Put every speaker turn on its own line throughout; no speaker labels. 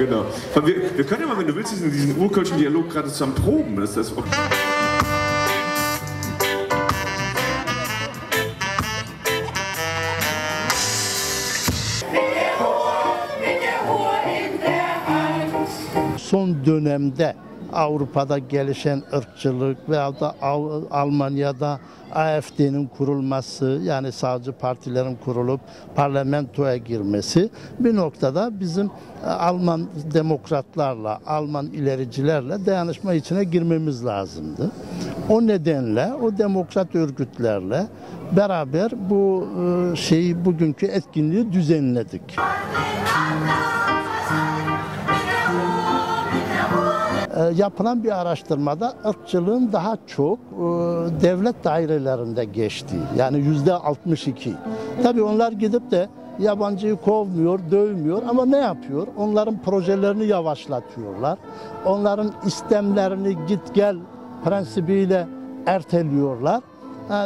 Genau. Wir können ja mal, wenn du willst, diesen urkölschen Dialog gerade zusammen proben. Ist das okay?
Son dönemde Avrupa'da gelişen ırkçılık veya da Almanya'da AfD'nin kurulması, yani sağcı partilerin kurulup parlamentoya girmesi bir noktada bizim Alman demokratlarla, Alman ilericilerle dayanışma içine girmemiz lazımdı. O nedenle o demokrat örgütlerle beraber bu bugünkü etkinliği düzenledik. Yapılan bir araştırmada ırkçılığın daha çok devlet dairelerinde geçtiği, yani %62. Tabii onlar gidip de yabancıyı kovmuyor, dövmüyor ama ne yapıyor? Onların projelerini yavaşlatıyorlar. Onların istemlerini git gel prensibiyle erteliyorlar.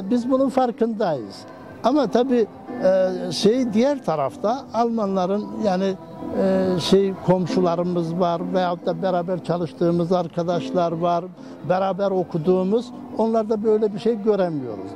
Biz bunun farkındayız. Ama tabii diğer tarafta Almanların, yani komşularımız var veyahut da beraber çalıştığımız arkadaşlar var, beraber okuduğumuz, onlarda böyle bir şey göremiyoruz.